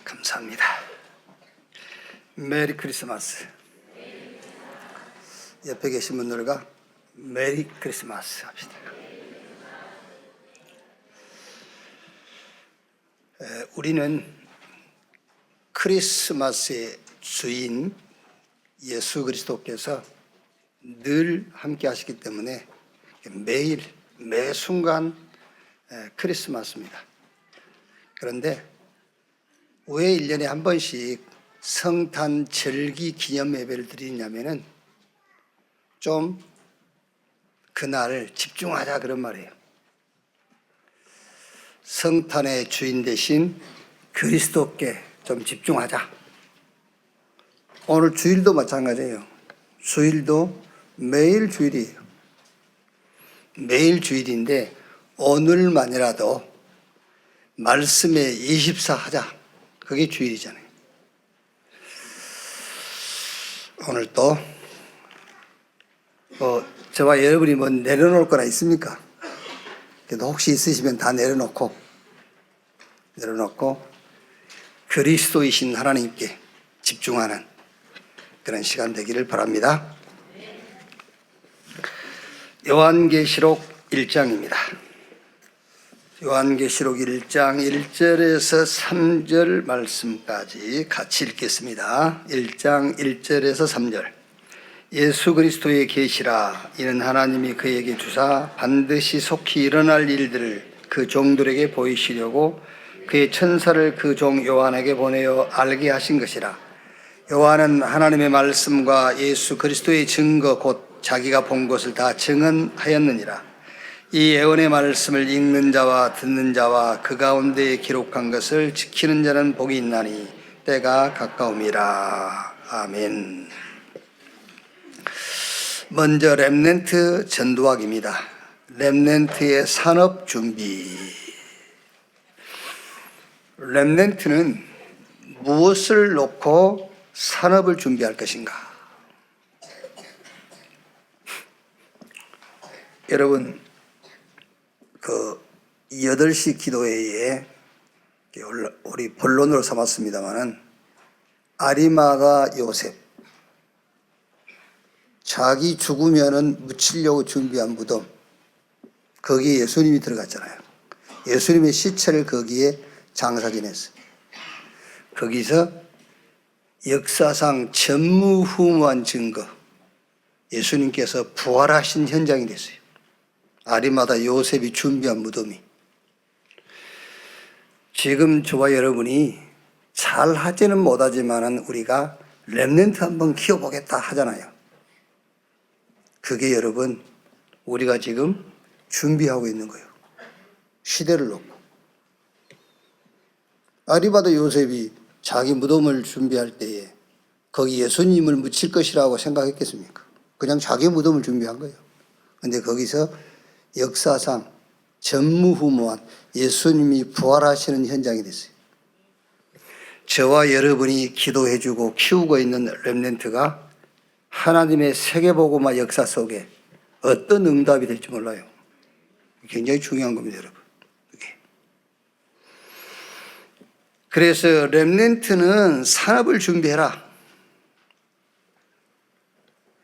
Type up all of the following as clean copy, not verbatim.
감사합니다. 메리 크리스마스. 옆에 계신 분들과 메리 크리스마스 합시다. 우리는 크리스마스의 주인 예수 그리스도께서 늘 함께 하시기 때문에 매일 매 순간 크리스마스입니다. 그런데 왜 1년에 한 번씩 성탄 절기 기념 예배를 드리냐면은 좀 그날 집중하자 그런 말이에요. 성탄의 주인 대신 그리스도께 좀 집중하자. 오늘 주일도 마찬가지예요. 주일도 매일 주일이에요. 매일 주일인데 오늘만이라도 말씀에 24 하자. 그게 주일이잖아요. 오늘 또 저와 여러분이 뭐 내려놓을 거나 있습니까? 그래도 혹시 있으시면 다 내려놓고 그리스도이신 하나님께 집중하는 그런 시간 되기를 바랍니다. 요한계시록 1장입니다. 요한계시록 1장 1절에서 3절 말씀까지 같이 읽겠습니다. 1장 1절에서 3절. 예수 그리스도의 계시라. 이는 하나님이 그에게 주사 반드시 속히 일어날 일들을 그 종들에게 보이시려고 그의 천사를 그 종 요한에게 보내어 알게 하신 것이라. 요한은 하나님의 말씀과 예수 그리스도의 증거 곧 자기가 본 것을 다 증언하였느니라. 이 예언의 말씀을 읽는 자와 듣는 자와 그 가운데에 기록한 것을 지키는 자는 복이 있나니 때가 가까움이라. 아멘. 먼저 렘넌트 전도학입니다. 렘넌트의 산업 준비. 렘넌트는 무엇을 놓고 산업을 준비할 것인가? 여러분, 8시 기도회에 우리 본론으로 삼았습니다마는 아리마다 요셉, 자기 죽으면은 묻히려고 준비한 무덤, 거기에 예수님이 들어갔잖아요. 예수님의 시체를 거기에 장사 지냈어요. 거기서 역사상 전무후무한 증거, 예수님께서 부활하신 현장이 됐어요. 아리마다 요셉이 준비한 무덤이. 지금 저와 여러분이 잘 하지는 못하지만은 우리가 렘넌트 한번 키워보겠다 하잖아요. 그게 여러분 우리가 지금 준비하고 있는 거예요. 시대를 놓고. 아리마다 요셉이 자기 무덤을 준비할 때에 거기 예수님을 묻힐 것이라고 생각했겠습니까? 그냥 자기 무덤을 준비한 거예요. 그런데 거기서 역사상 전무후무한 예수님이 부활하시는 현장이 됐어요. 저와 여러분이 기도해주고 키우고 있는 렘넌트가 하나님의 세계복음화 역사 속에 어떤 응답이 될지 몰라요. 굉장히 중요한 겁니다, 여러분. 그래서 렘넌트는 산업을 준비해라.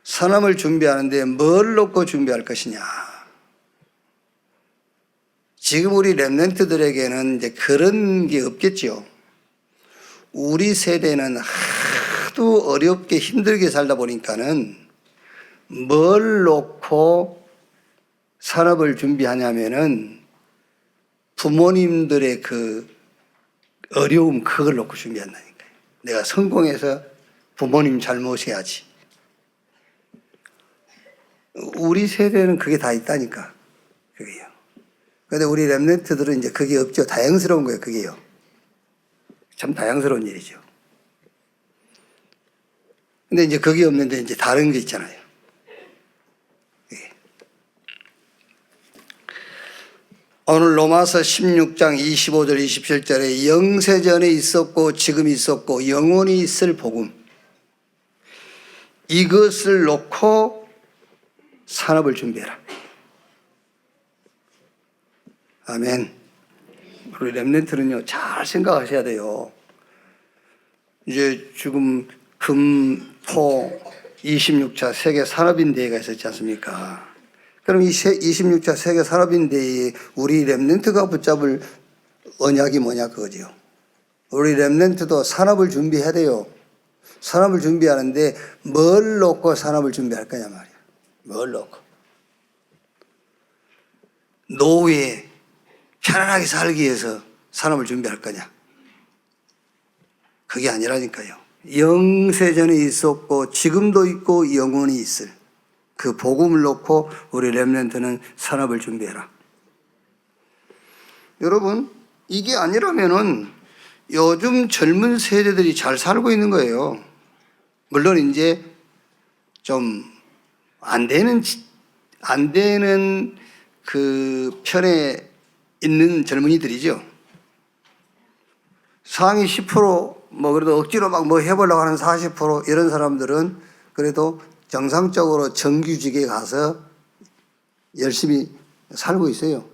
산업을 준비하는데 뭘 놓고 준비할 것이냐. 지금 우리 렘넌트들에게는 이제 그런 게 없겠죠. 우리 세대는 하도 어렵게 힘들게 살다 보니까는 뭘 놓고 산업을 준비하냐면은 부모님들의 그 어려움, 그걸 놓고 준비한다니까요. 내가 성공해서 부모님 잘 모셔야지. 우리 세대는 그게 다 있다니까. 그게요. 그런데 우리 렘넌트들은 이제 그게 없죠. 다양스러운 거예요, 그게요. 참 다양스러운 일이죠. 근데 이제 그게 없는데 이제 다른 게 있잖아요. 예. 오늘 로마서 16장 25절 27절에 영세전에 있었고 지금 있었고 영원히 있을 복음, 이것을 놓고 산업을 준비해라. 아멘. 우리 렘넌트는요, 잘 생각하셔야 돼요. 이제 지금 금, 토, 26차 세계 산업인대회가 있었지 않습니까? 그럼 이 26차 세계 산업인대회에 우리 렘넌트가 붙잡을 언약이 뭐냐 그거지요. 우리 렘넌트도 산업을 준비해야 돼요. 산업을 준비하는데 뭘 놓고 산업을 준비할 거냐 말이야. 뭘 놓고. 노후에 편안하게 살기 위해서 산업을 준비할 거냐. 그게 아니라니까요. 영세전에 있었고 지금도 있고 영원히 있을 그 복음을 놓고 우리 렘넌트는 산업을 준비해라. 여러분, 이게 아니라면은 요즘 젊은 세대들이 잘 살고 있는 거예요. 물론 이제 좀 안 되는 그 편에 있는 젊은이들이죠. 상위 10%, 뭐 그래도 억지로 막 뭐 해보려고 하는 40% 이런 사람들은 그래도 정상적으로 정규직에 가서 열심히 살고 있어요.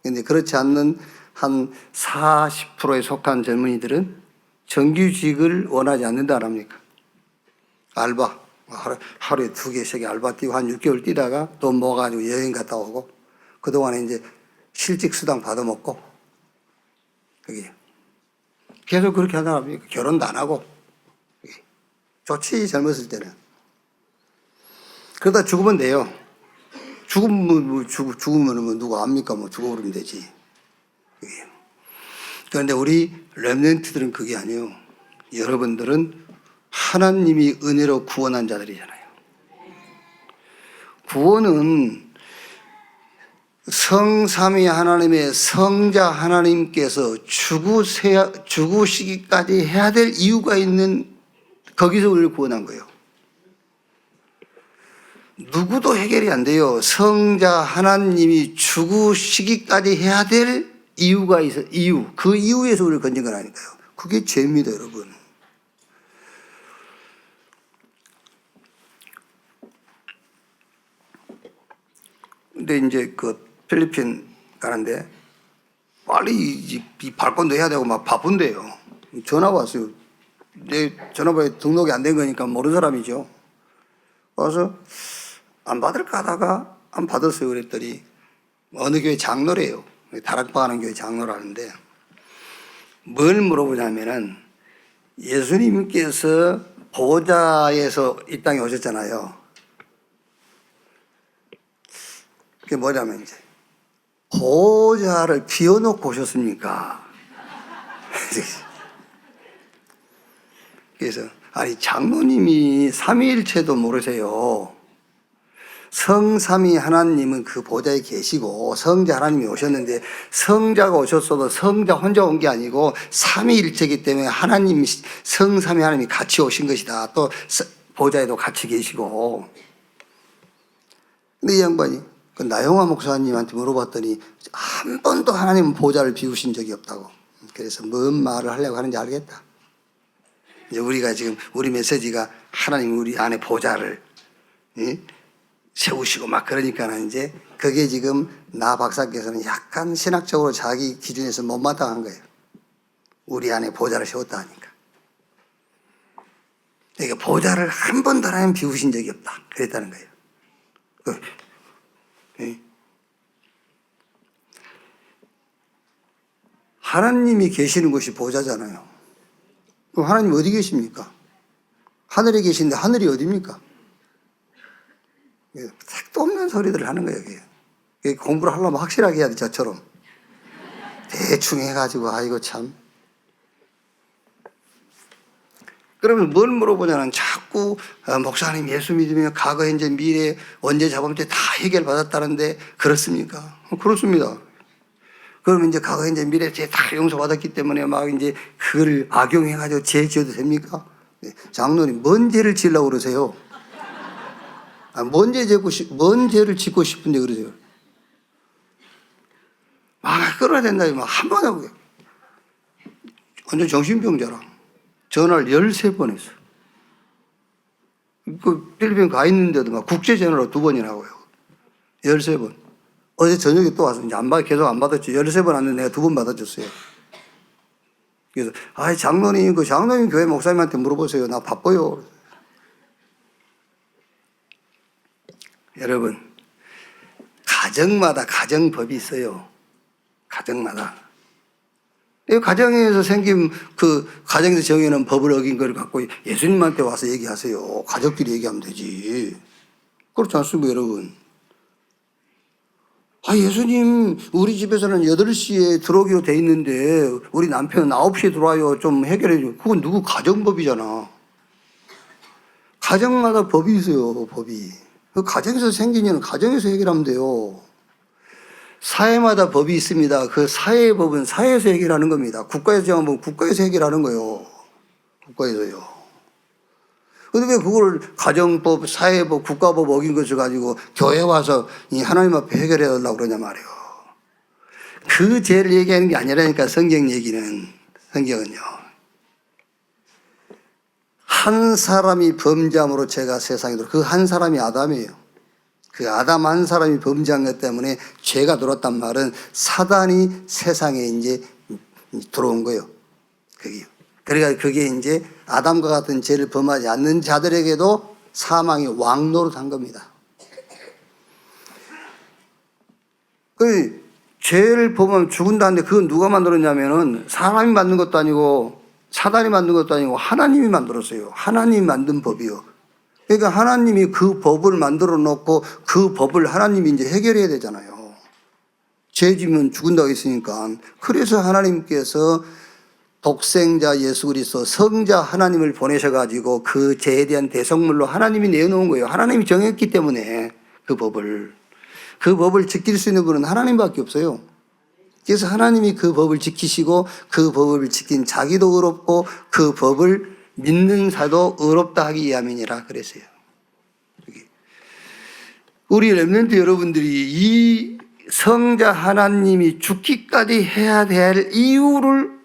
근데 그렇지 않는 한 40%에 속한 젊은이들은 정규직을 원하지 않는다 합니까? 알바. 하루에 2개, 3개 알바 뛰고 한 6개월 뛰다가 돈 모아가지고 여행 갔다 오고 그동안에 이제 실직 수당 받아먹고 그게 계속 그렇게 하다 보니까 결혼도 안 하고 좋지 젊었을 때는. 그러다 죽으면 돼요. 죽으면 뭐 누가 압니까? 뭐 죽어버리면 되지. 그게. 그런데 우리 렘넌트들은 그게 아니에요. 여러분들은 하나님이 은혜로 구원한 자들이잖아요. 구원은 성삼위 하나님의 성자 하나님께서 죽으시기까지 해야 될 이유가 있는 거기서 우리를 구원한 거예요. 누구도 해결이 안 돼요. 성자 하나님이 죽으시기까지 해야 될 이유가 있어. 그 이유에서 우리를 건진 거라니까요. 그게 죄입니다, 여러분. 근데 이제 그 필리핀 가는데 빨리 이 발권도 해야 되고 막 바쁜데요. 전화가 왔어요. 내 전화번호에 등록이 안 된 거니까 모르는 사람이죠. 와서 안 받을까 하다가 안 받았어요. 그랬더니 어느 교회 장로래요. 다락방 하는 교회 장로라는데 뭘 물어보냐면은 예수님께서 보좌에서 이 땅에 오셨잖아요. 그게 뭐냐면 이제 보좌를 비워놓고 오셨습니까? 그래서 아니 장로님이 삼위일체도 모르세요. 성삼위 하나님은 그 보좌에 계시고 성자 하나님이 오셨는데 성자가 오셨어도 성자 혼자 온 게 아니고 삼위일체이기 때문에 하나님이 성삼위 하나님이 같이 오신 것이다. 또 보좌에도 같이 계시고. 근데 이 양반이 그 나영화 목사님한테 물어봤더니 한 번도 하나님은 보좌를 비우신 적이 없다고. 그래서 뭔 말을 하려고 하는지 알겠다. 이제 우리가 지금 우리 메시지가 하나님 우리 안에 보좌를 세우시고 막 그러니까는 이제 그게 지금 나 박사께서는 약간 신학적으로 자기 기준에서 못마땅한 거예요. 우리 안에 보좌를 세웠다 하니까. 그러니까 보좌를 한 번도 하나님 비우신 적이 없다. 그랬다는 거예요. 하나님이 계시는 곳이 보좌잖아요. 그럼 하나님 어디 계십니까? 하늘에 계신데 하늘이 어디입니까? 택도 없는 소리들을 하는 거예요. 이게 공부를 하려면 확실하게 해야 돼. 저처럼 대충 해가지고 아이고 참. 그러면 뭘 물어보냐면 자꾸 목사님 예수 믿으면 과거 현재 미래 언제 잡으면 다 해결받았다는데 그렇습니까? 그렇습니다. 그러면 이제 과거 현재 미래 죄 다 용서받았기 때문에 막 이제 그걸 악용해가지고 죄 지어도 됩니까? 장로님 뭔 죄를 지으려고 그러세요? 뭔 죄를 짓고 싶은데 그러세요? 끌어야 된다 막 한 번 하고 완전 정신병자라. 전화를 13번 했어. 그 필리핀 가 있는데도 막 국제 전화로 2번이나 하고요. 13번. 어제 저녁에 또 와서 이제 계속 안 받았죠. 13번 왔는데 내가 2번 받아줬어요. 그래서 장로님 장로님 교회 목사님한테 물어보세요. 나 바빠요. 여러분, 가정마다 가정법이 있어요. 가정마다. 이 가정에서 생긴 그 가정에서 정해놓은 법을 어긴 걸 갖고 예수님한테 와서 얘기하세요. 가족끼리 얘기하면 되지. 그렇지 않습니까, 여러분? 예수님, 우리 집에서는 8시에 들어오기로 돼 있는데 우리 남편은 9시에 들어와요. 좀 해결해 줘. 그건 누구 가정법이잖아. 가정마다 법이 있어요, 법이. 그 가정에서 생긴 일은 가정에서 해결하면 돼요. 사회마다 법이 있습니다. 그 사회의 법은 사회에서 해결하는 겁니다. 국가에서 정하면 국가에서 해결하는 거예요. 국가에서요. 그런데 왜 그걸 가정법, 사회법, 국가법 어긴 것을 가지고 교회 와서 이 하나님 앞에 해결해 달라고 그러냐 말이에요. 그 죄를 얘기하는 게 아니라니까, 성경 얘기는. 성경은요. 한 사람이 범죄함으로 죄가 세상에 들어. 그 한 사람이 아담이에요. 그 아담 한 사람이 범죄한 것 때문에 죄가 들어왔단 말은 사단이 세상에 이제 들어온 거예요. 그게요. 그러니까 그게 이제 아담과 같은 죄를 범하지 않는 자들에게도 사망이 왕노릇한 겁니다. 그 죄를 범하면 죽는다는데 그건 누가 만들었냐면은 사람이 만든 것도 아니고 사단이 만든 것도 아니고 하나님이 만들었어요. 하나님이 만든 법이요. 그러니까 하나님이 그 법을 만들어 놓고 그 법을 하나님이 이제 해결해야 되잖아요. 죄 지면 죽는다고 했으니까. 그래서 하나님께서 독생자 예수 그리스도 성자 하나님을 보내셔가지고 그 죄에 대한 대속물로 하나님이 내놓은 거예요. 하나님이 정했기 때문에 그 법을 지킬 수 있는 분은 하나님밖에 없어요. 그래서 하나님이 그 법을 지키시고 그 법을 지킨 자기도 의롭고 그 법을 믿는 자도 의롭다 하기 위함이니라 그랬어요. 우리 렘넌트 여러분들이 이 성자 하나님이 죽기까지 해야 될 이유를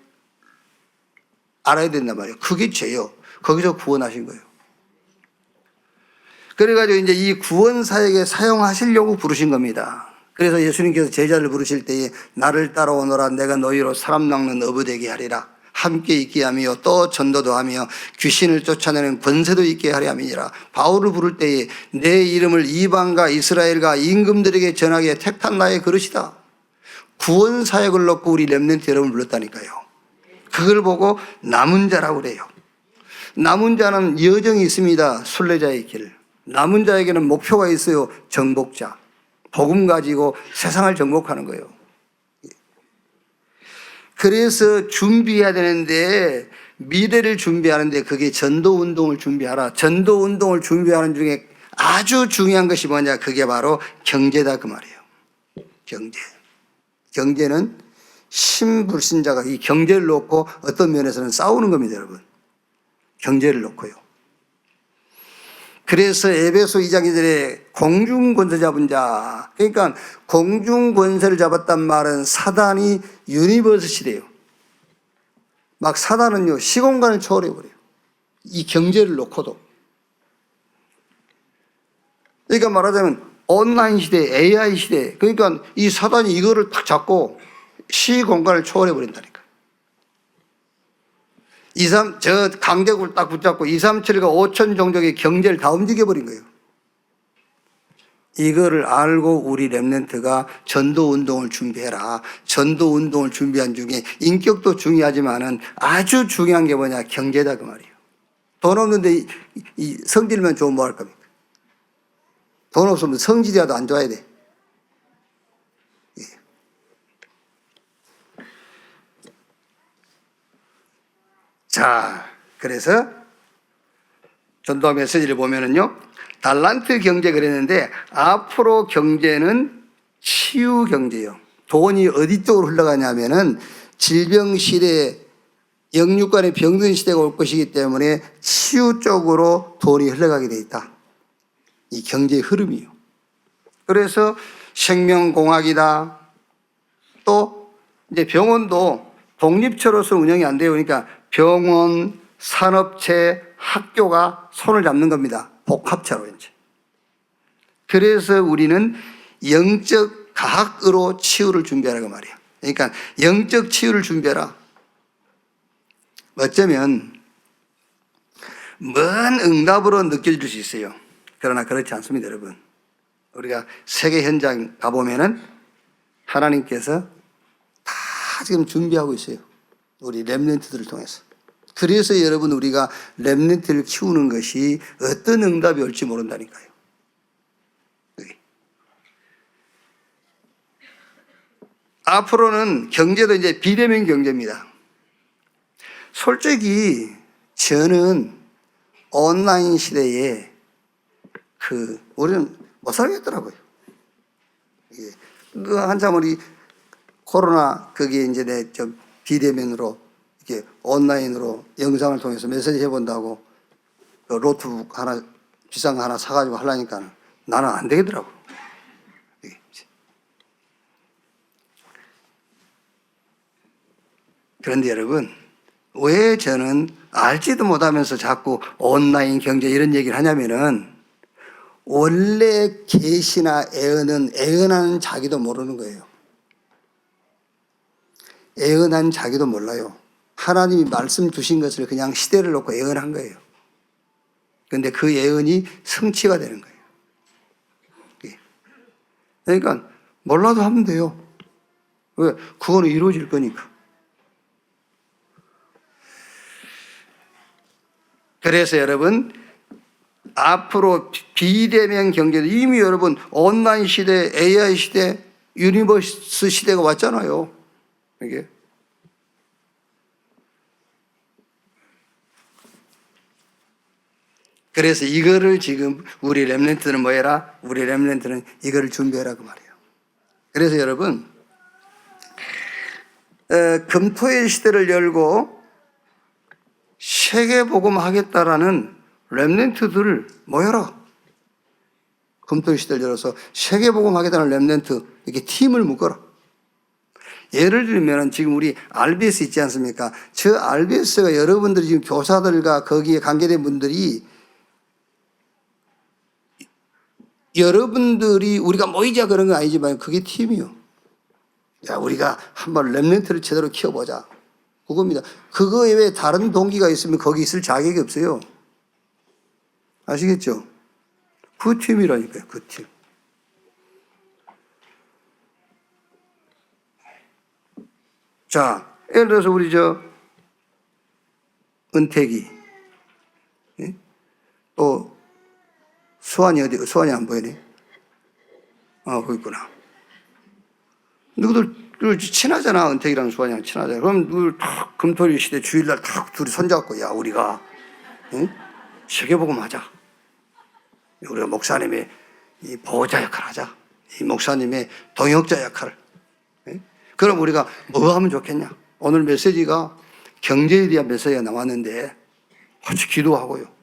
알아야 된단 말이에요. 그게 죄요. 거기서 구원하신 거예요. 그래가지고 이제 이 구원 사역에 사용하시려고 부르신 겁니다. 그래서 예수님께서 제자를 부르실 때에 나를 따라오너라 내가 너희로 사람 낚는 어부 되게 하리라. 함께 있게 하며 또 전도도 하며 귀신을 쫓아내는 권세도 있게 하려 함이니라. 바울을 부를 때에 내 이름을 이방과 이스라엘과 임금들에게 전하게 택한 나의 그릇이다. 구원 사역을 놓고 우리 렘넌트 여러분을 불렀다니까요. 그걸 보고 남은 자라고 그래요. 남은 자는 여정이 있습니다. 순례자의 길. 남은 자에게는 목표가 있어요. 정복자. 복음 가지고 세상을 정복하는 거예요. 그래서 준비해야 되는데 미래를 준비하는데 그게 전도운동을 준비하라. 전도운동을 준비하는 중에 아주 중요한 것이 뭐냐. 그게 바로 경제다 그 말이에요. 경제. 경제는 신불신자가 이 경제를 놓고 어떤 면에서는 싸우는 겁니다, 여러분. 경제를 놓고요. 그래서 에베소 2장 2절에 공중권세 잡은 자. 그러니까 공중권세를 잡았단 말은 사단이 유니버스시래요. 막 사단은요, 시공간을 초월해버려요. 이 경제를 놓고도. 그러니까 말하자면 온라인 시대, AI 시대. 그러니까 이 사단이 이거를 딱 잡고 시공간을 초월해버린다니까. 저 강대국을 딱 붙잡고 2, 3, 7과 5천 종족의 경제를 다 움직여버린 거예요. 이거를 알고 우리 렘넌트가 전도운동을 준비해라. 전도운동을 준비한 중에 인격도 중요하지만은 아주 중요한 게 뭐냐. 경제다 그 말이에요. 돈 없는데 이 성질만 좋으면 뭐 할 겁니까? 돈 없으면 성질이라도 안 좋아야 돼. 자, 그래서 전도 메시지를 보면은요, 달란트 경제 그랬는데 앞으로 경제는 치유 경제요. 돈이 어디 쪽으로 흘러가냐면은 질병 시대, 영육간의 병든 시대가 올 것이기 때문에 치유 쪽으로 돈이 흘러가게 돼 있다. 이 경제의 흐름이요. 그래서 생명공학이다. 또 이제 병원도 독립처로서 운영이 안 돼요. 그러니까 병원, 산업체, 학교가 손을 잡는 겁니다. 복합체로 이제. 그래서 우리는 영적 과학으로 치유를 준비하라고 말이에요. 그러니까 영적 치유를 준비해라. 어쩌면 먼 응답으로 느껴질 수 있어요. 그러나 그렇지 않습니다, 여러분. 우리가 세계 현장 가보면은 하나님께서 다 지금 준비하고 있어요. 우리 렘넌트들을 통해서. 그래서 여러분 우리가 렘넌트를 키우는 것이 어떤 응답이 올지 모른다니까요. 앞으로는 경제도 이제 비대면 경제입니다. 솔직히 저는 온라인 시대에 우리는 못 살겠더라고요. 한참 우리 코로나 거기에 이제 좀 비대면으로 이렇게 온라인으로 영상을 통해서 메시지 해본다고 노트북 하나 비싼 거 하나 사가지고 하려니까 나는 안 되겠더라고. 그런데 여러분, 왜 저는 알지도 못하면서 자꾸 온라인 경제 이런 얘기를 하냐면은 원래 계시나 애언하는 자기도 모르는 거예요. 애언한 자기도 몰라요. 하나님이 말씀 주신 것을 그냥 시대를 놓고 애언한 거예요. 그런데 그 애언이 성취가 되는 거예요. 그러니까 몰라도 하면 돼요. 왜? 그거는 이루어질 거니까. 그래서 여러분, 앞으로 비대면 경제도 이미 여러분 온라인 시대, AI 시대, 유니버스 시대가 왔잖아요. 이게. 그래서 이거를 지금 우리 렘넌트는 뭐 해라? 우리 렘넌트는 이거를 준비해라 그 말이에요. 그래서 여러분, 금토일 시대를 열고 세계복음 하겠다라는 렘넌트들을 모여라. 금토일 시대를 열어서 세계복음 하겠다는 렘넌트 이렇게 팀을 묶어라. 예를 들면 지금 우리 RBS 있지 않습니까? 저 RBS가 여러분들이 지금 교사들과 거기에 관계된 분들이 여러분들이 우리가 모이자 그런 건 아니지만 그게 팀이요. 야, 우리가 한번 렘넌트를 제대로 키워보자. 그겁니다. 그거 외에 다른 동기가 있으면 거기 있을 자격이 없어요. 아시겠죠? 그 팀이라니까요, 그 팀. 자, 예를 들어서 우리 은택이, 예? 또 수환이 수환이 안 보이네? 거기 있구나. 누구들 친하잖아. 은택이랑 수환이랑 친하잖아. 그럼 누구 탁 금토일 시대 주일날 탁 둘이 손잡고 야 우리가 세계복음 하자. 우리가 목사님의 이 보호자 역할 하자. 이 목사님의 동역자 역할을. 그럼 우리가 뭐 하면 좋겠냐? 오늘 메시지가 경제에 대한 메시지가 나왔는데 같이 기도하고요.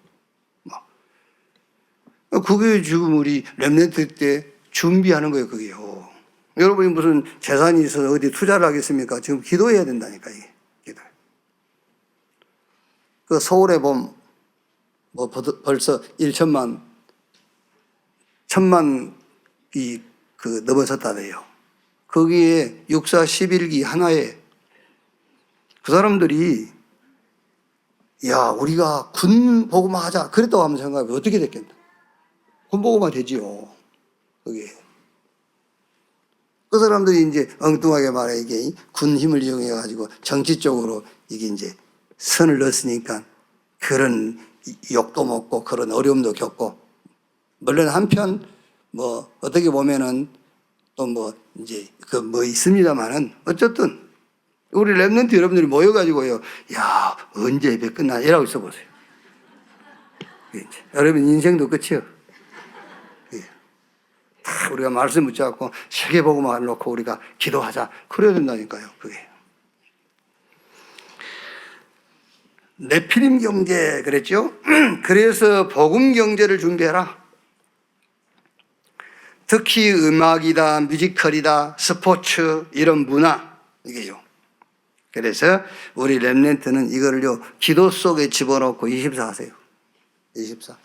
그게 지금 우리 렘넌트 때 준비하는 거예요. 그게요. 여러분이 무슨 재산이 있어서 어디 투자를 하겠습니까? 지금 기도해야 된다니까, 이게. 기도. 그 서울에 보면 뭐 벌써 1천만 넘어섰다네요. 거기에 육사 11기 하나에 그 사람들이 야, 우리가 군 복음화 하자. 그랬다고 하면 생각해. 어떻게 됐겠나? 군 복음화 되지요. 그게. 그 사람들이 이제 엉뚱하게 말해 이게 군 힘을 이용해가지고 정치적으로 이게 이제 선을 넣었으니까 그런 욕도 먹고 그런 어려움도 겪고 물론 한편 뭐 어떻게 보면은 또 뭐 이제 그 뭐 있습니다만은 어쨌든 우리 렘넌트 여러분들이 모여가지고요. 야 언제 예배 끝나 이라고 있어 보세요. 여러분 인생도 끝이요. 우리가 말씀 붙잡고 세계복음화를 놓고 우리가 기도하자. 그래야 된다니까요. 그게. 네피림 경제 그랬죠. 그래서 복음 경제를 준비해라. 특히 음악이다, 뮤지컬이다, 스포츠 이런 문화 이게요. 그래서 우리 렘넌트는 이거를요 기도 속에 집어넣고 24 하세요. 24.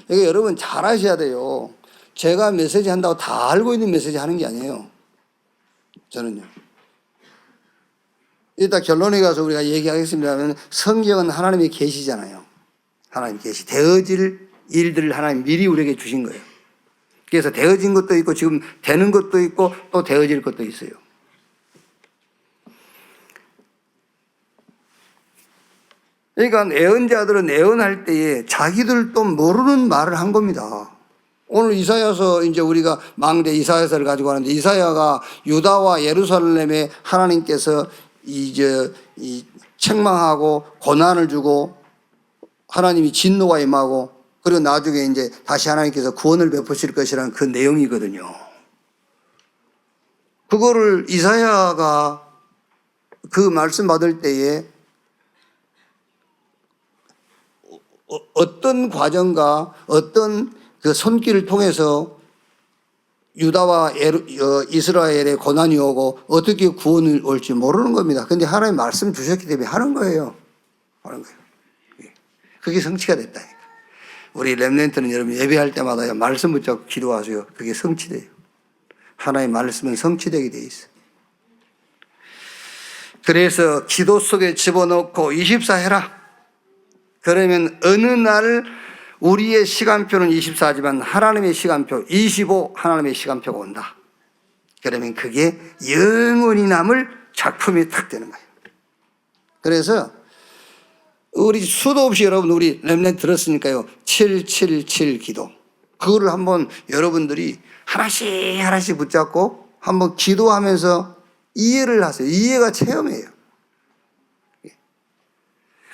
이게 여러분 잘 하셔야 돼요. 제가 메시지 한다고 다 알고 있는 메시지 하는 게 아니에요. 저는요. 이따 결론에 가서 우리가 얘기하겠습니다만 성경은 하나님의 계시잖아요. 하나님 계시. 되어질 일들을 하나님 미리 우리에게 주신 거예요. 그래서 되어진 것도 있고 지금 되는 것도 있고 또 되어질 것도 있어요. 그러니까 애언자들은 애언할 때에 자기들도 모르는 말을 한 겁니다. 오늘 이사야서 이제 우리가 망대 이사야서를 가지고 하는데 이사야가 유다와 예루살렘에 하나님께서 이 책망하고 고난을 주고 하나님이 진노가 임하고 그리고 나중에 이제 다시 하나님께서 구원을 베푸실 것이라는 그 내용이거든요. 그거를 이사야가 그 말씀 받을 때에 어떤 과정과 어떤 그 손길을 통해서 유다와 이스라엘의 고난이 오고 어떻게 구원을 올지 모르는 겁니다. 그런데 하나님 말씀 주셨기 때문에 하는 거예요. 하는 거예요. 그게 성취가 됐다니까. 우리 렘넌트는 여러분 예배할 때마다 말씀 붙잡고 기도하세요. 그게 성취돼요. 하나님의 말씀은 성취되게 돼 있어요. 그래서 기도 속에 집어넣고 24 해라. 그러면 어느 날 우리의 시간표는 24지만 하나님의 시간표 25 하나님의 시간표가 온다. 그러면 그게 영원히 남을 작품이 탁 되는 거예요. 그래서 우리 수도 없이 여러분 우리 렘넌트 들었으니까요. 777 기도. 그거를 한번 여러분들이 하나씩 붙잡고 한번 기도하면서 이해를 하세요. 이해가 체험이에요.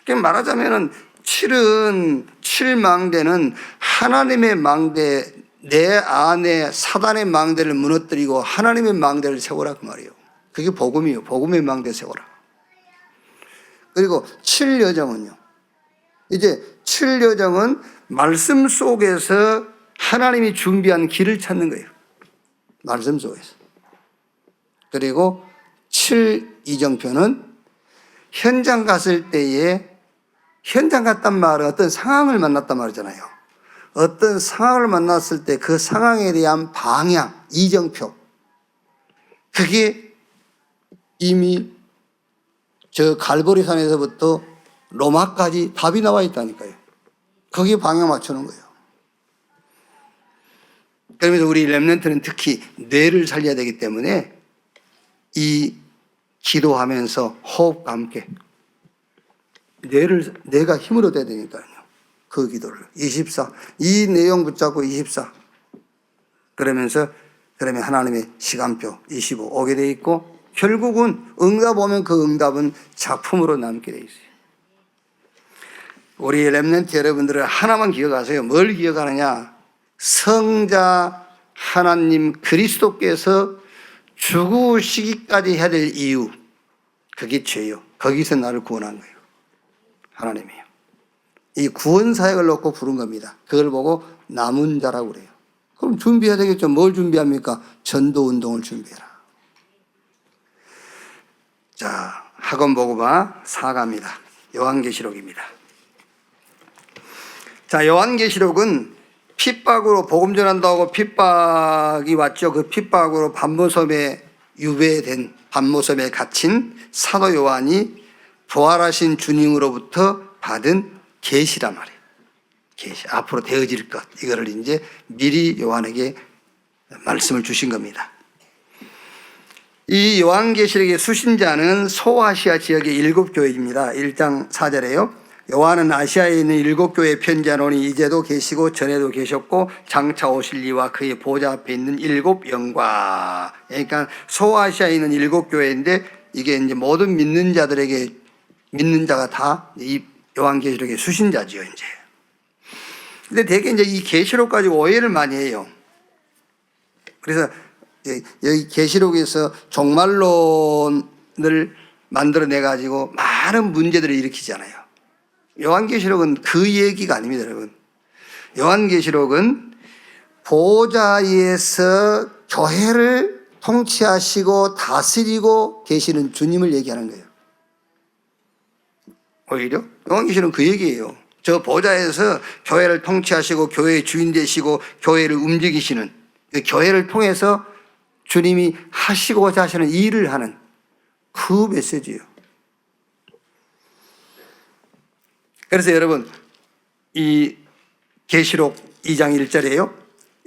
그냥 말하자면은 7망대는 하나님의 망대, 내 안에 사단의 망대를 무너뜨리고 하나님의 망대를 세워라 그 말이에요. 그게 복음이에요. 복음의 망대 세워라. 그리고 7여정은요. 이제 7여정은 말씀 속에서 하나님이 준비한 길을 찾는 거예요. 말씀 속에서. 그리고 7이정표는 현장 갔을 때에 현장 갔단 말은 어떤 상황을 만났단 말이잖아요. 어떤 상황을 만났을 때 그 상황에 대한 방향, 이정표. 그게 이미 저 갈보리산에서부터 로마까지 답이 나와 있다니까요. 거기에 방향 맞추는 거예요. 그러면서 우리 렘넌트는 특히 뇌를 살려야 되기 때문에 이 기도하면서 호흡과 함께 뇌가 힘을 얻어야 되니까요. 그 기도를 24 이 내용 붙잡고 24 그러면서 그러면 하나님의 시간표 25 오게 돼 있고 결국은 응답 오면 그 응답은 작품으로 남게 돼 있어요. 우리 렘넌트 여러분들은 하나만 기억하세요. 뭘 기억하느냐? 성자 하나님 그리스도께서 죽으시기까지 해야 될 이유 그게 죄요. 거기서 나를 구원한 거예요. 하나님이에요. 이 구원 사역을 놓고 부른 겁니다. 그걸 보고 남은 자라고 그래요. 그럼 준비해야 되겠죠. 뭘 준비합니까? 전도 운동을 준비해라. 자, 학원 보고봐 4가입니다. 요한계시록입니다. 자, 요한계시록은 핍박으로 복음 전한다고 핍박이 왔죠. 그 핍박으로 반모섬에 유배된 반모섬에 갇힌 사도 요한이 부활하신 주님으로부터 받은 계시란 말이에요. 계시. 앞으로 되어질 것. 이거를 이제 미리 요한에게 말씀을 주신 겁니다. 이 요한계시록의 수신자는 소아시아 지역의 7교회입니다. 1장 4절에요. 요한은 아시아에 있는 7교회에 편지하노니 이제도 계시고 전에도 계셨고 장차 오실 이와 그의 보좌 앞에 있는 7영과. 그러니까 소아시아에 있는 7교회인데 이게 이제 모든 믿는 자들에게 믿는 자가 다 이 요한계시록의 수신자지요, 이제. 근데 되게 이제 이 계시록 가지고 오해를 많이 해요. 그래서 여기 계시록에서 종말론을 만들어내 가지고 많은 문제들을 일으키잖아요. 요한계시록은 그 얘기가 아닙니다, 여러분. 요한계시록은 보좌에서 교회를 통치하시고 다스리고 계시는 주님을 얘기하는 거예요. 오히려 요한계시록은 그 얘기예요. 저 보좌에서 교회를 통치하시고 교회의 주인 되시고 교회를 움직이시는 교회를 통해서 주님이 하시고자 하시는 일을 하는 그 메시지예요. 그래서 여러분 이 계시록 2장 1절이에요.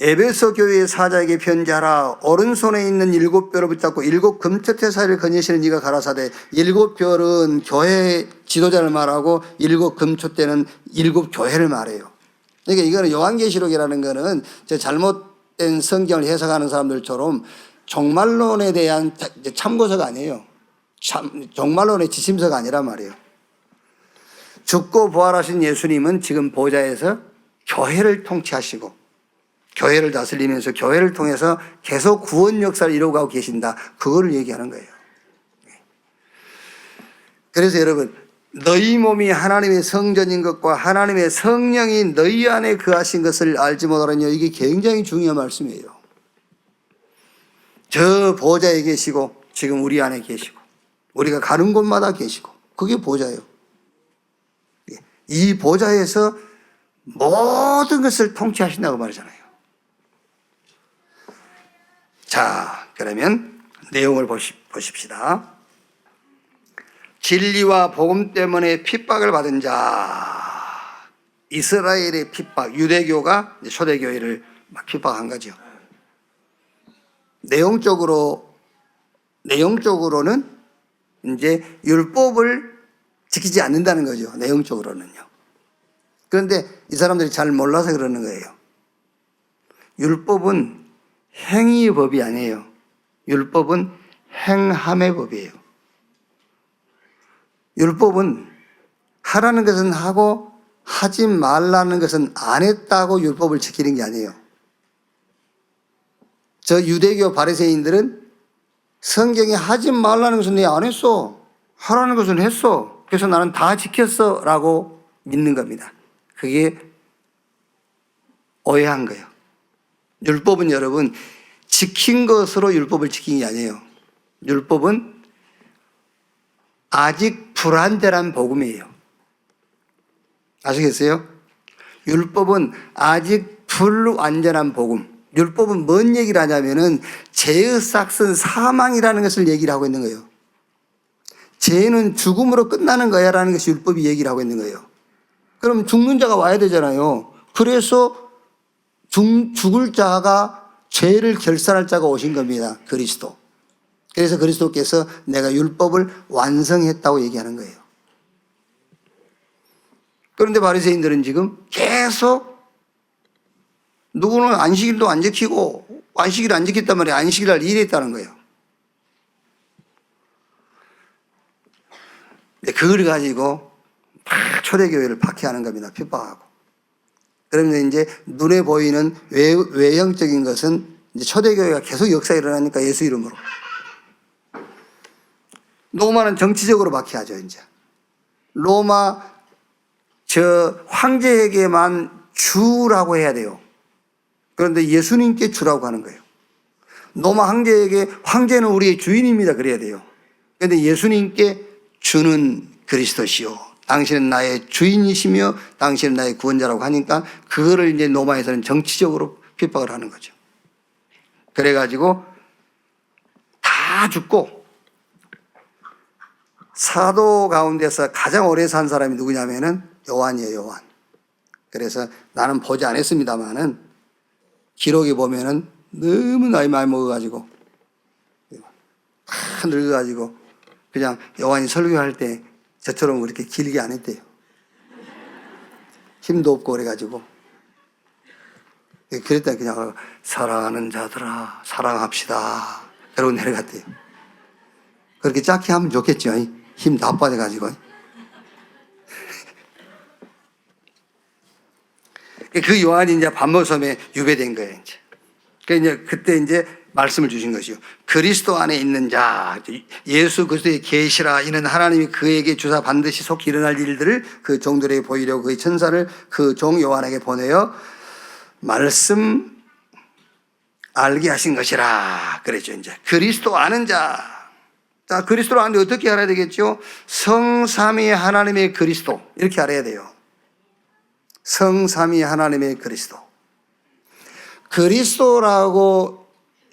에베소 교회의 사자에게 편지하라. 오른손에 있는 7별을 붙잡고 7 금태태 사이를 거니시는 네가 가라사대. 7별은 교회 지도자를 말하고 7 금초대는 7 교회를 말해요. 그러니까 이거는 요한계시록이라는 거는 잘못된 성경을 해석하는 사람들처럼 종말론에 대한 참고서가 아니에요. 종말론의 지침서가 아니란 말이에요. 죽고 부활하신 예수님은 지금 보좌에서 교회를 통치하시고 교회를 다스리면서 교회를 통해서 계속 구원 역사를 이루어가고 계신다. 그거를 얘기하는 거예요. 그래서 여러분, 너희 몸이 하나님의 성전인 것과 하나님의 성령이 너희 안에 거하신 것을 알지 못하느냐. 이게 굉장히 중요한 말씀이에요. 저 보좌에 계시고 지금 우리 안에 계시고 우리가 가는 곳마다 계시고 그게 보좌예요. 이 보좌에서 모든 것을 통치하신다고 말하잖아요. 자, 그러면 내용을 보십시다. 진리와 복음 때문에 핍박을 받은 자, 이스라엘의 핍박, 유대교가 초대교회를 막 핍박한 거죠. 내용적으로는 이제 율법을 지키지 않는다는 거죠. 내용적으로는요. 그런데 이 사람들이 잘 몰라서 그러는 거예요. 율법은 행위의 법이 아니에요. 율법은 행함의 법이에요. 율법은 하라는 것은 하고 하지 말라는 것은 안 했다고 율법을 지키는 게 아니에요. 저 유대교 바리새인들은 성경에 하지 말라는 것은 내 안 했어. 하라는 것은 했어. 그래서 나는 다 지켰어 라고 믿는 겁니다. 그게 오해한 거예요. 율법은 여러분 지킨 것으로 율법을 지킨 게 아니에요. 율법은 아직 불완전한 복음이에요. 아시겠어요? 율법은 아직 불완전한 복음. 율법은 뭔 얘기를 하냐면은 죄의 삭은 사망이라는 것을 얘기를 하고 있는 거예요. 죄는 죽음으로 끝나는 거야 라는 것이 율법이 얘기를 하고 있는 거예요. 그럼 죽는 자가 와야 되잖아요. 그래서 죽을 자가 죄를 결산할 자가 오신 겁니다. 그리스도. 그래서 그리스도께서 내가 율법을 완성했다고 얘기하는 거예요. 그런데 바리새인들은 지금 계속 누구는 안식일도 안 지키고 안식일 안 지켰단 말이에요. 안식일 날 일했다는 거예요. 그걸 가지고 막 초대교회를 박해하는 겁니다. 핍박하고. 그러면 이제 눈에 보이는 외형적인 것은 이제 초대교회가 계속 역사가 일어나니까 예수 이름으로. 로마는 정치적으로 박해하죠, 이제. 로마 저 황제에게만 주라고 해야 돼요. 그런데 예수님께 주라고 하는 거예요. 로마 황제에게 황제는 우리의 주인입니다. 그래야 돼요. 그런데 예수님께 주는 그리스도시요. 당신은 나의 주인이시며 당신은 나의 구원자라고 하니까 그거를 이제 로마에서는 정치적으로 핍박을 하는 거죠. 그래가지고 다 죽고 사도 가운데서 가장 오래 산 사람이 누구냐면은 요한이에요, 요한. 그래서 나는 보지 않았습니다만은 기록에 보면은 너무 나이 많이 먹어가지고 다 늙어가지고 그냥 요한이 설교할 때 저처럼 그렇게 길게 안 했대요. 힘도 없고 그래가지고. 그랬더니 그냥 사랑하는 자들아 사랑합시다. 그러고 내려갔대요. 그렇게 짧게 하면 좋겠죠. 힘 다 빠져가지고. 그 요한이 이제 반모섬에 유배된 거예요. 이제. 그러니까 그때 이제 말씀을 주신 것이요. 그리스도 안에 있는 자, 예수 그리스도의 계시라. 이는 하나님이 그에게 주사 반드시 속히 일어날 일들을 그 종들에게 보이려고 그의 천사를 그 종 요한에게 보내어 말씀 알게 하신 것이라. 그랬죠, 이제. 그리스도 아는 자. 자, 그리스도를 아는데 어떻게 알아야 되겠죠? 성삼위 하나님의 그리스도. 이렇게 알아야 돼요. 성삼위 하나님의 그리스도. 그리스도라고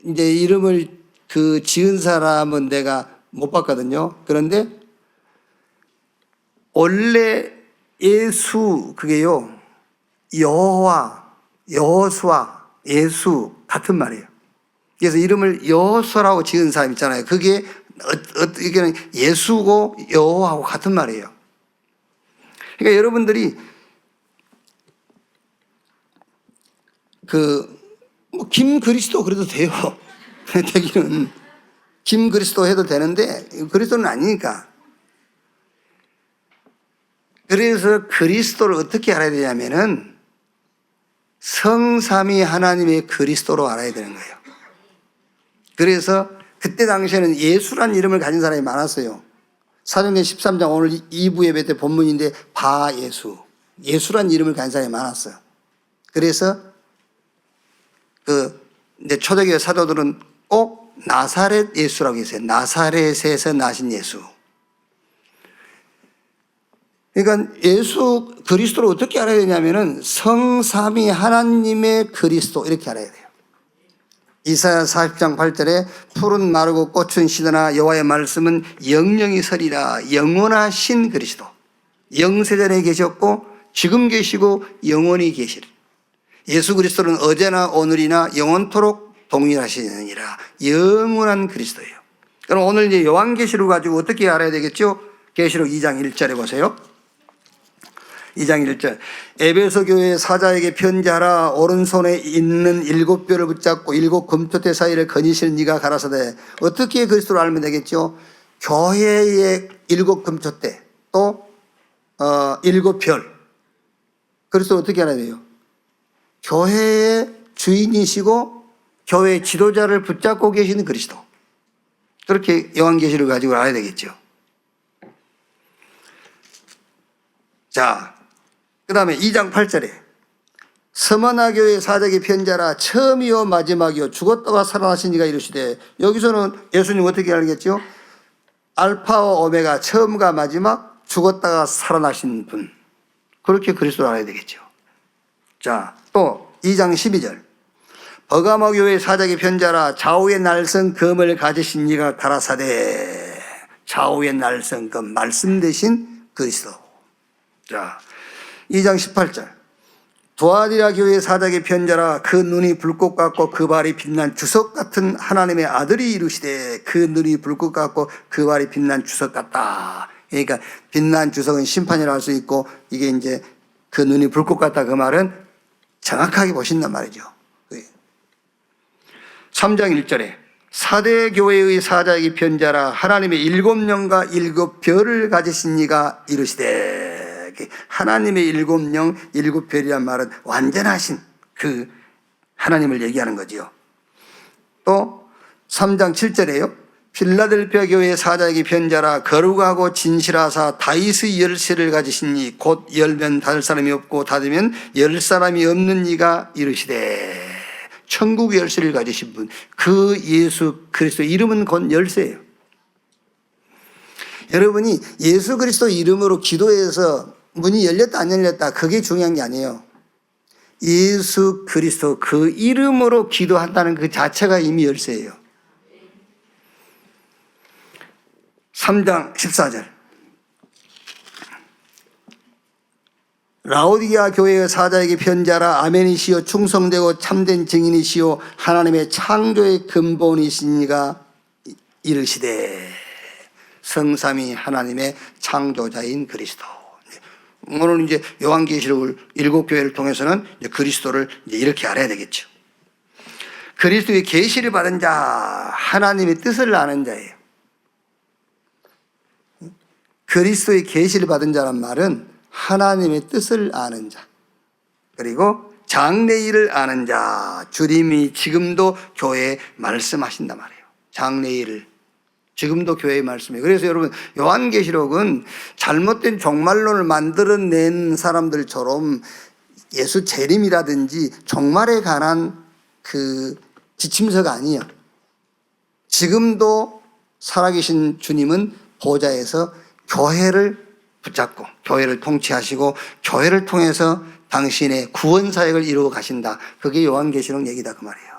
이제 이름을 그 지은 사람은 내가 못 봤거든요. 그런데 원래 예수 그게요 여호와, 여호수아, 예수 같은 말이에요. 그래서 이름을 여호수아라고 지은 사람 있잖아요. 그게 어떻게는 예수고 여호와하고 같은 말이에요. 그러니까 여러분들이 김그리스도 그래도 돼요. 되기는 김그리스도 해도 되는데 그리스도는 아니니까. 그래서 그리스도를 어떻게 알아야 되냐면은 성삼위 하나님의 그리스도로 알아야 되는 거예요. 그래서 그때 당시에는 예수란 이름을 가진 사람이 많았어요. 사도행전 13장 오늘 2부 예배 때 본문인데 바예수, 예수란 이름을 가진 사람이 많았어요. 그래서 이제 초대교회 사도들은 꼭 나사렛 예수라고 했어요. 나사렛에서 나신 예수. 그러니까 예수 그리스도를 어떻게 알아야 되냐면은 성삼위 하나님의 그리스도 이렇게 알아야 돼요. 이사야 40장 8절에 푸른 마르고 꽃은 시드나 여호와의 말씀은 영영이 서리라. 영원하신 그리스도. 영세전에 계셨고 지금 계시고 영원히 계시리. 예수 그리스도는 어제나 오늘이나 영원토록 동일하시느니라. 영원한 그리스도예요. 그럼 오늘 이제 요한계시록 가지고 어떻게 알아야 되겠죠? 계시록 2장 1절에 보세요. 2장 1절 에베소 교회 사자에게 편지하라. 오른손에 있는 7뼈를 붙잡고 7 금토대 사이를 거니실 네가 가라사대. 어떻게 그리스도를 알면 되겠죠? 교회의 7 금토대 또 7별. 그리스도 어떻게 알아야 돼요? 교회의 주인이시고 교회의 지도자를 붙잡고 계시는 그리스도. 그렇게 요한계시를 가지고 알아야 되겠죠. 자, 그 다음에 2장 8절에 스무나 교회 사자에게 편지하라. 처음이요 마지막이요 죽었다가 살아나신 이가 이르시되. 여기서는 예수님 어떻게 알겠죠? 알파와 오메가, 처음과 마지막, 죽었다가 살아나신 분. 그렇게 그리스도를 알아야 되겠죠. 자, 또 2장 12절 버가모 교회 사자에게 편지하라. 좌우의 날선 검을 가지신 이가 가라사대. 좌우의 날선 검, 말씀 대신 그리스도. 자, 2장 18절 두아디라 교회 사자에게 편지하라. 그 눈이 불꽃 같고 그 발이 빛난 주석 같은 하나님의 아들이 이르시되. 그 눈이 불꽃 같고 그 발이 빛난 주석 같다. 그러니까 빛난 주석은 심판이라 할 수 있고 이게 이제 그 눈이 불꽃 같다 그 말은 정확하게 보신단 말이죠. 3장 1절에 사대 교회의 사자에게 편지하라. 하나님의 7영과 7별을 가지신 이가 이르시되. 하나님의 7영 7별이란 말은 완전하신 그 하나님을 얘기하는 거지요. 또 3장 7절에요. 필라델피아 교회의 사자에게 편지하라. 거룩하고 진실하사 다윗의 열쇠를 가지신 이 곧 열면 닫을 사람이 없고 닫으면 열 사람이 없는 이가 이르시되. 천국의 열쇠를 가지신 분, 그 예수 그리스도 이름은 곧 열쇠예요. 여러분이 예수 그리스도 이름으로 기도해서 문이 열렸다 안 열렸다 그게 중요한 게 아니에요. 예수 그리스도 그 이름으로 기도한다는 그 자체가 이미 열쇠예요. 3장 14절 라오디게아 교회의 사자에게 편지하라. 아멘이시오 충성되고 참된 증인이시오 하나님의 창조의 근본이신 이가 이르시되. 성삼위 하나님의 창조자인 그리스도. 오늘 이제 요한계시록을 7교회를 통해서는 이제 그리스도를 이제 이렇게 알아야 되겠죠. 그리스도의 계시를 받은 자, 하나님의 뜻을 아는 자예요. 그리스도의 계시를 받은 자란 말은 하나님의 뜻을 아는 자, 그리고 장래일을 아는 자. 주님이 지금도 교회에 말씀하신단 말이에요. 장래일을 지금도 교회에 말씀해요. 그래서 여러분 요한계시록은 잘못된 종말론을 만들어낸 사람들처럼 예수 재림이라든지 종말에 관한 그 지침서가 아니에요. 지금도 살아계신 주님은 보좌에서 교회를 붙잡고 교회를 통치하시고 교회를 통해서 당신의 구원 사역을 이루어 가신다. 그게 요한계시록 얘기다 그 말이에요.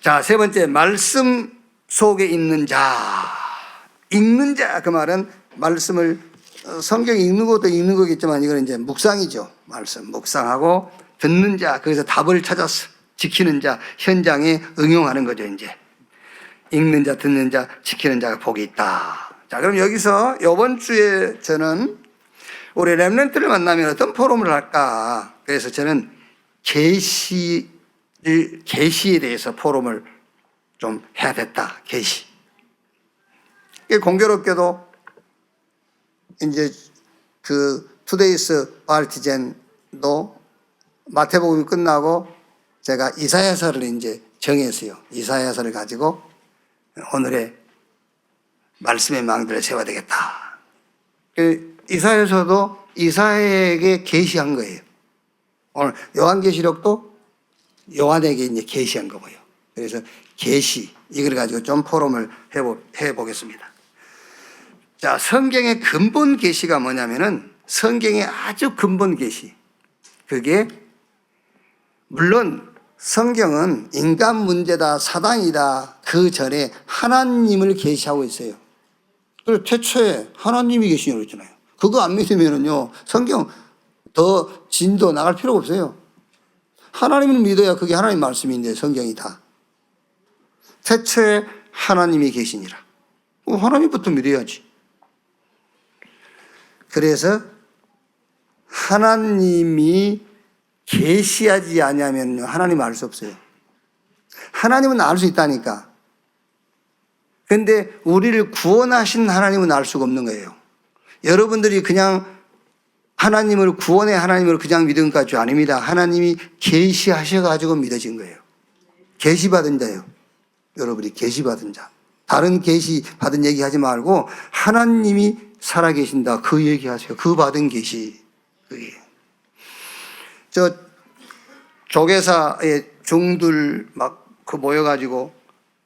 자, 세 번째 말씀 속에 있는 자, 읽는 자 그 말은 말씀을 성경 읽는 것도 읽는 거겠지만 이건 이제 묵상이죠. 말씀 묵상하고 듣는 자, 거기서 답을 찾아서 지키는 자, 현장에 응용하는 거죠. 이제 읽는 자, 듣는 자, 지키는 자가 복이 있다. 자, 그럼 여기서 이번 주에 저는 우리 렘넌트를 만나면 어떤 포럼을 할까? 그래서 저는 계시에 대해서 포럼을 좀 해야 됐다. 계시. 공교롭게도 이제 그 투데이스 바알티젠도 마태복음이 끝나고 제가 이사야서를 이제 정했어요. 이사야서를 가지고 오늘의 말씀의 망대를 세워야 되겠다. 이사야서도 이사야에게 계시한 거예요. 오늘 요한계시록도 요한에게 이제 계시한 거고요. 그래서 계시 이걸 가지고 좀 포럼을 해보겠습니다. 자, 성경의 근본 계시가 뭐냐면은 성경의 아주 근본 계시. 그게 물론 성경은 인간 문제다, 사단이다. 그 전에 하나님을 계시하고 있어요. 그리고 태초에 하나님이 계시냐고 했잖아요. 그거 안 믿으면은요, 성경 더 진도 나갈 필요가 없어요. 하나님을 믿어야 그게 하나님 말씀인데 성경이 다. 태초에 하나님이 계시니라. 하나님부터 믿어야지. 그래서 하나님이 계시하지 않으면 하나님 알 수 없어요. 하나님은 알 수 있다니까. 그런데 우리를 구원하신 하나님은 알 수가 없는 거예요. 여러분들이 그냥 하나님을 구원의 하나님을 그냥 믿은 것이 아닙니다. 하나님이 계시하셔가지고 믿어진 거예요. 계시받은 자예요. 여러분이 계시받은 자. 다른 계시받은 얘기하지 말고 하나님이 살아계신다. 그 얘기하세요. 그 받은 계시. 그게. 저 조계사의 중들 막 그 모여가지고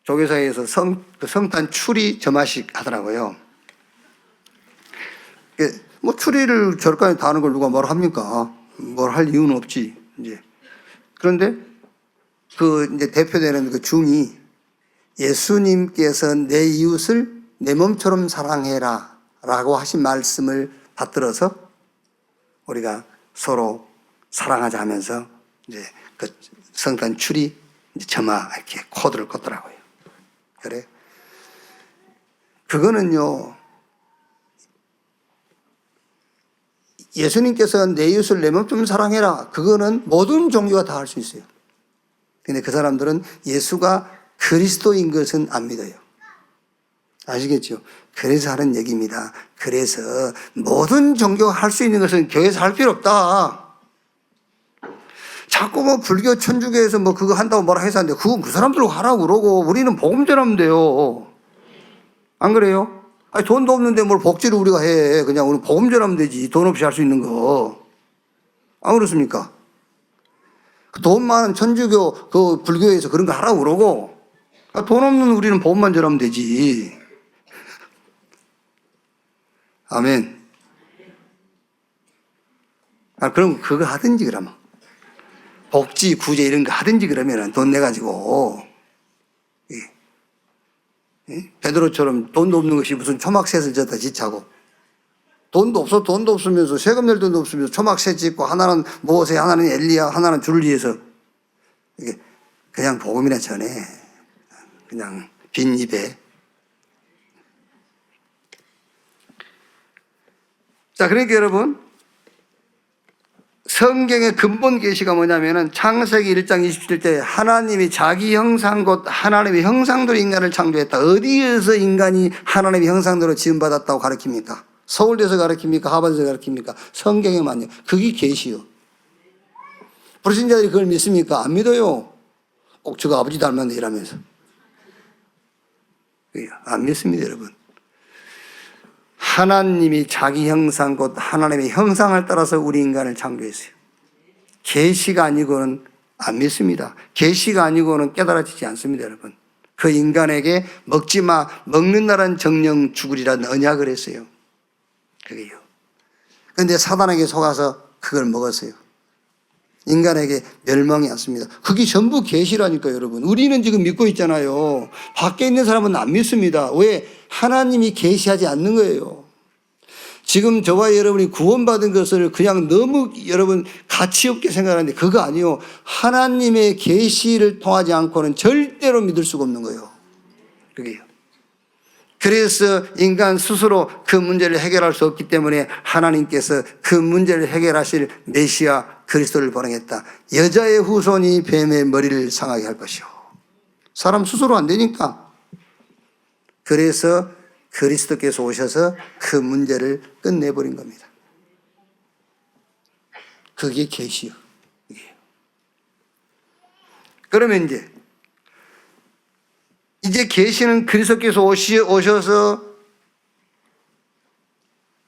조계사에서 성탄 추리 점화식 하더라고요. 뭐 추리를 저렇게까지 다 하는 걸 누가 뭘 합니까? 뭘 할 이유는 없지. 이제 그런데 그 이제 대표되는 그 중이 예수님께서 내 이웃을 내 몸처럼 사랑해라라고 하신 말씀을 받들어서 우리가 서로 사랑하자 하면서 이제 그 성탄 추리 이제 점화 이렇게 코드를 껐더라고요. 그래. 그거는요, 예수님께서 내 이웃을 내 몸처럼 사랑해라. 그거는 모든 종교가 다 할 수 있어요. 근데 그 사람들은 예수가 그리스도인 것은 안 믿어요. 아시겠죠? 그래서 하는 얘기입니다. 그래서 모든 종교가 할 수 있는 것은 교회에서 할 필요 없다. 자꾸 뭐 불교 천주교에서 뭐 그거 한다고 뭐라 해서 하는데 그건 그 사람들로 하라고 그러고 우리는 복음 전하면 돼요. 안 그래요? 아니, 돈도 없는데 뭘 복지를 우리가 해. 그냥 우리 복음 전하면 되지. 돈 없이 할 수 있는 거. 안 그렇습니까? 돈 많은 천주교 그 불교에서 그런 거 하라고 그러고 돈 없는 우리는 복음만 전하면 되지. 아멘. 그럼 그거 하든지 그러면. 복지, 구제 이런 거 하든지 그러면 돈 내가지고. 베드로처럼 돈도 없는 것이 무슨 초막셋을 졌다 지차고. 돈도 없으면서 세금 낼 돈도 없으면서 초막셋 짓고 하나는 모세, 하나는 엘리야, 하나는 줄리에서 이게 그냥 복음이나 전해. 그냥 빈 입에. 자, 그러니까 여러분, 성경의 근본 계시가 뭐냐면은 창세기 1장 27절 하나님이 자기 형상 곧 하나님의 형상대로 인간을 창조했다. 어디에서 인간이 하나님의 형상대로 지음받았다고 가르칩니까? 서울대에서 가르칩니까? 하버드에서 가르칩니까? 성경에만요. 그게 계시요. 불신자들이 그걸 믿습니까? 안 믿어요. 꼭 저거 아버지 닮았네 이러면서. 안 믿습니다, 여러분. 하나님이 자기 형상 곧 하나님의 형상을 따라서 우리 인간을 창조했어요. 계시가 아니고는 안 믿습니다. 계시가 아니고는 깨달아지지 않습니다, 여러분. 그 인간에게 먹지 마, 먹는다는 정령 죽으리라는 언약을 했어요. 그게요. 그런데 사단에게 속아서 그걸 먹었어요. 인간에게 멸망이 왔습니다. 그게 전부 계시라니까요, 여러분. 우리는 지금 믿고 있잖아요. 밖에 있는 사람은 안 믿습니다. 왜? 하나님이 계시하지 않는 거예요. 지금 저와 여러분이 구원받은 것을 그냥 너무 여러분 가치 없게 생각하는데 그거 아니요. 하나님의 계시를 통하지 않고는 절대로 믿을 수가 없는 거예요. 그게요. 그래서 인간 스스로 그 문제를 해결할 수 없기 때문에 하나님께서 그 문제를 해결하실 메시아 그리스도를 보내겠다. 여자의 후손이 뱀의 머리를 상하게 할 것이요. 사람 스스로 안 되니까. 그래서 그리스도께서 오셔서 그 문제를 끝내버린 겁니다. 그게 계시요. 그러면 이제 계시는 그리스도께서 오셔서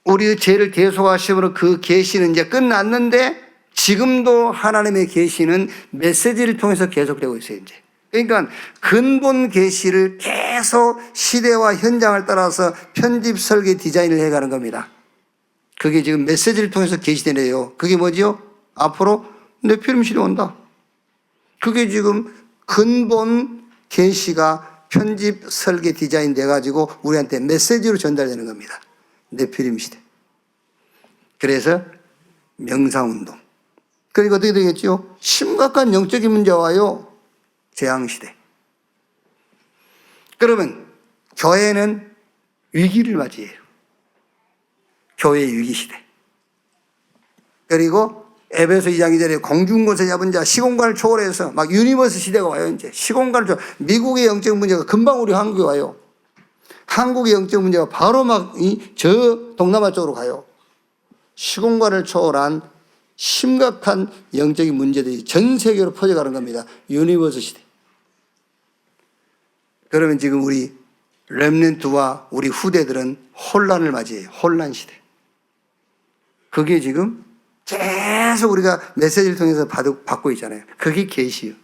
우리의 죄를 대속하심으로 그 계시는 이제 끝났는데 지금도 하나님의 계시는 메시지를 통해서 계속되고 있어요. 이제. 그러니까 근본 계시를 계속 시대와 현장을 따라서 편집, 설계, 디자인을 해가는 겁니다. 그게 지금 메시지를 통해서 계시되네요. 그게 뭐죠? 앞으로 네피림 시대 온다. 그게 지금 근본 계시가 편집, 설계, 디자인 돼가지고 우리한테 메시지로 전달되는 겁니다. 네피림 시대. 그래서 명상운동. 그러니까 어떻게 되겠죠? 심각한 영적인 문제가 와요. 재앙시대. 그러면 교회는 위기를 맞이해요. 교회의 위기시대. 그리고 에베소 2장 2절에 공중권세 잡은 자 시공간을 초월해서 막 유니버스 시대가 와요. 이제 시공간을 초월. 미국의 영적 문제가 금방 우리 한국에 와요. 한국의 영적 문제가 바로 막 저 동남아 쪽으로 가요. 시공간을 초월한 심각한 영적인 문제들이 전 세계로 퍼져가는 겁니다. 유니버스 시대. 그러면 지금 우리 렘넌트와 우리 후대들은 혼란을 맞이해요. 혼란 시대. 그게 지금 계속 우리가 메시지를 통해서 받고 있잖아요. 그게 계시요.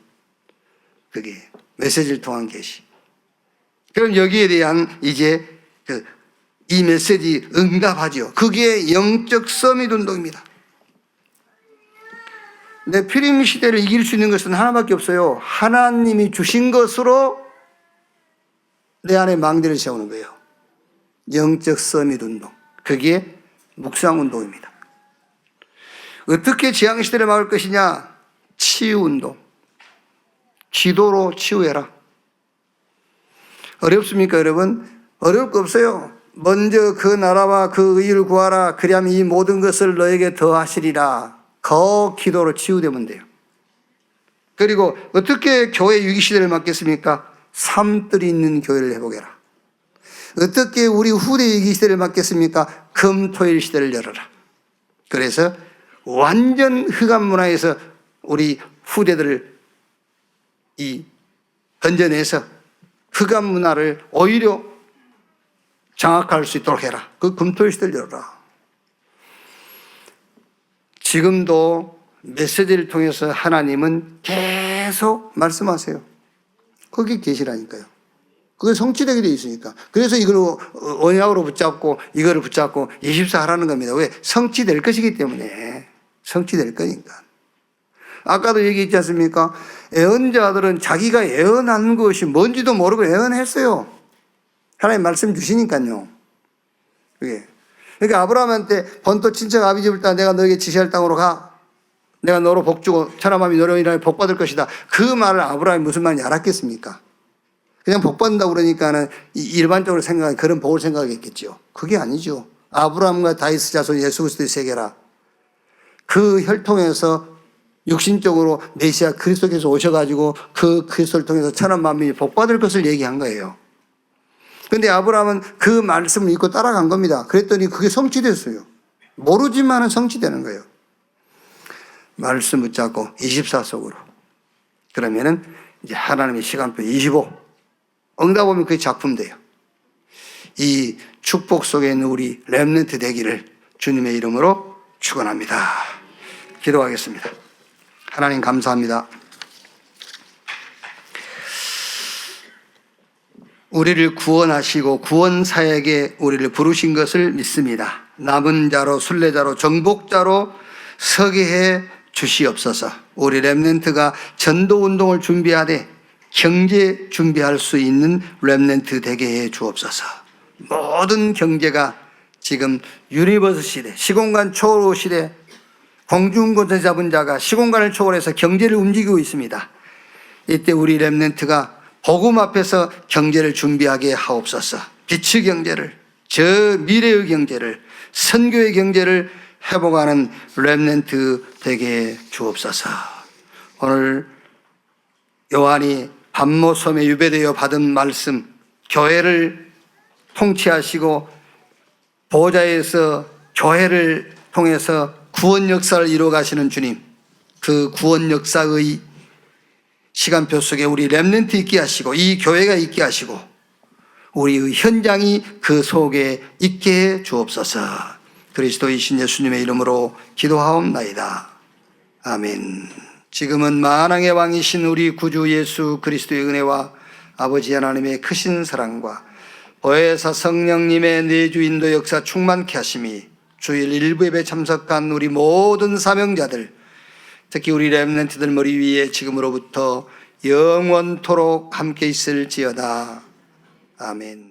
그게 메시지를 통한 계시. 그럼 여기에 대한 이제 이 메시지 응답하죠. 그게 영적 서밋 운동입니다. 네피림 시대를 이길 수 있는 것은 하나밖에 없어요. 하나님이 주신 것으로 내 안에 망대를 세우는 거예요. 영적 서밋 운동. 그게 묵상 운동입니다. 어떻게 재앙시대를 막을 것이냐? 치유운동. 기도로 치유해라. 어렵습니까, 여러분? 어려울 거 없어요. 먼저 그 나라와 그 의를 구하라. 그리하면 이 모든 것을 너에게 더하시리라. 그 기도로 치유되면 돼요. 그리고 어떻게 교회 위기시대를 막겠습니까? 삶들이 있는 교회를 회복해라. 어떻게 우리 후대 위기시대를 막겠습니까? 금토일 시대를 열어라. 그래서 완전 흑암 문화에서 우리 후대들을 건져내서 흑암 문화를 오히려 장악할 수 있도록 해라. 그 금토일 시대를 열어라. 지금도 메시지를 통해서 하나님은 계속 말씀하세요. 그게 계시라니까요. 그게 성취되게 되어 있으니까. 그래서 이걸 언약으로 붙잡고 이거를 붙잡고 24 하라는 겁니다. 왜? 성취될 것이기 때문에. 성취될 거니까. 아까도 얘기했지 않습니까? 예언자들은 자기가 예언한 것이 뭔지도 모르고 예언했어요. 하나님 말씀 주시니까요. 그게. 그러니까 아브라함한테 본토 친척 아비 집을 따라 내가 너에게 지시할 땅으로 가. 내가 너로 복 주고 천하만이 너로 인하여 복 받을 것이다. 그 말을 아브라함이 무슨 말인지 알았겠습니까? 그냥 복 받는다고 그러니까는 일반적으로 생각하는 그런 복을 생각했겠죠. 그게 아니죠. 아브라함과 다윗 자손 예수 그리스도의 세계라. 그 혈통에서 육신적으로 메시아 그리스도께서 오셔가지고 그 그리스도를 통해서 천한 만민이 복 받을 것을 얘기한 거예요. 그런데 아브라함은 그 말씀을 믿고 따라간 겁니다. 그랬더니 그게 성취됐어요. 모르지만은 성취되는 거예요. 말씀 붙잡고 24 속으로. 그러면은 이제 하나님의 시간표 25. 응답 오면 그게 작품 돼요. 이 축복 속에 있는 우리 렘넌트 되기를 주님의 이름으로 축원합니다. 기도하겠습니다. 하나님 감사합니다. 우리를 구원하시고 구원사에게 우리를 부르신 것을 믿습니다. 남은 자로 순례자로 정복자로 서게 해 주시옵소서. 우리 렘넌트가 전도운동을 준비하되 경제 준비할 수 있는 렘넌트 되게 해 주옵소서. 모든 경제가 지금 유니버스 시대, 시공간 초월 시대, 공중권세 잡은 자가 시공간을 초월해서 경제를 움직이고 있습니다. 이때 우리 렘넌트가 복음 앞에서 경제를 준비하게 하옵소서. 빛의 경제를, 저 미래의 경제를, 선교의 경제를 회복하는 렘넌트 되게 주옵소서. 오늘 요한이 밤모섬에 유배되어 받은 말씀, 교회를 통치하시고 보좌에서 교회를 통해서 구원 역사를 이루어 가시는 주님, 그 구원 역사의 시간표 속에 우리 렘넌트 있게 하시고 이 교회가 있게 하시고 우리의 현장이 그 속에 있게 해 주옵소서. 그리스도이신 예수님의 이름으로 기도하옵나이다. 아멘. 지금은 만왕의 왕이신 우리 구주 예수 그리스도의 은혜와 아버지 하나님의 크신 사랑과 보혜사 성령님의 내주 인도 역사 충만케 하심이 주일 일부 예배 참석한 우리 모든 사명자들, 특히 우리 렘넌트들 머리 위에 지금으로부터 영원토록 함께 있을지어다. 아멘.